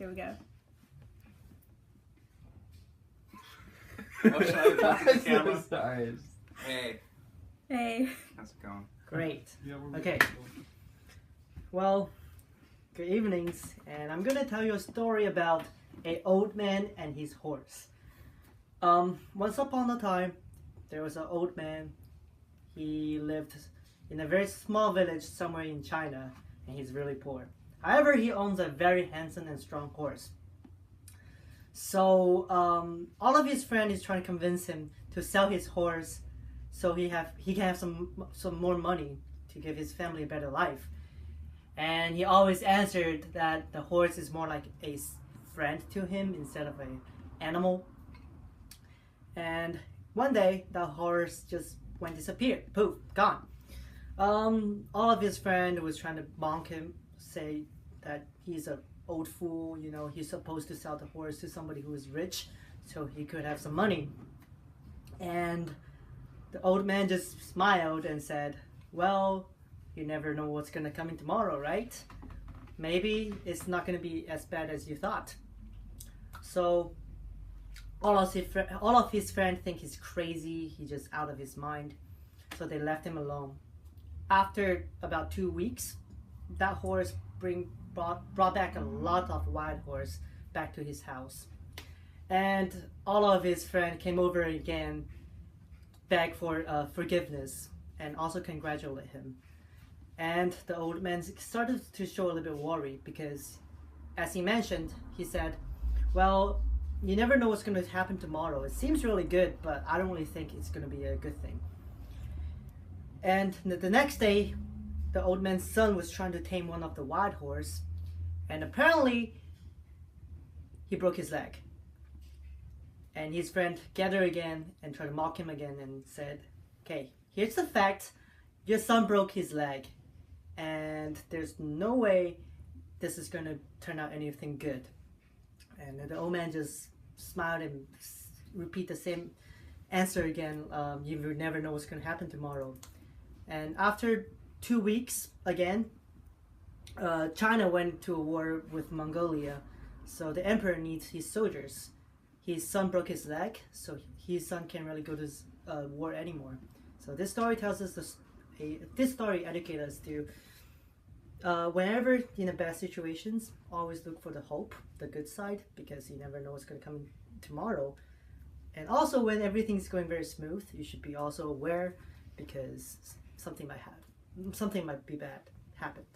Here we go. Oh, should I look at the camera? Sorry. Hey, Hey. how's it going? Great. Yeah, we're Okay. Well, good evenings, and I'm gonna tell you a story about an old man and his horse. Once upon a time, there was an old man. He lived in a very small village somewhere in China, and he's really poor. However, he owns a very handsome and strong horse. So all of his friends is trying to convince him to sell his horse, so he can have some more money to give his family a better life. And he always answered that the horse is more like a friend to him instead of an animal. And one day, the horse just went disappeared. Poof, gone. All of his friends was trying to bonk him, say that he's an old fool. You know, he's supposed to sell the horse to somebody who is rich, so he could have some money. And the old man just smiled and said, "Well, you never know what's gonna come in tomorrow, right? Maybe it's not gonna be as bad as you thought." So all of his friends think he's crazy. He's just out of his mind. So they left him alone. After about 2 weeks, that horse brought back a lot of wild horse back to his house. And all of his friends came over again, beg for forgiveness, and also congratulate him. And the old man started to show a little bit worried because, as he mentioned, he said, "Well, you never know what's going to happen tomorrow. It seems really good, but I don't really think it's going to be a good thing." And the next day, the old man's son was trying to tame one of the wild horse, and apparently he broke his leg. And his friend gathered again and tried to mock him again and said, "Okay, here's the fact. Your son broke his leg, and there's no way this is going to turn out anything good." And the old man just smiled and repeat the same answer again. You never know what's going to happen tomorrow. And after 2 weeks, again, China went to a war with Mongolia. So the emperor needs his soldiers. His son broke his leg, so his son can't really go to war anymore. So this story tells us this story educates us to whenever in a bad situations, always look for the hope, the good side, because you never know what's going to come tomorrow. And also when everything's going very smooth, you should be also aware because something might be bad happened.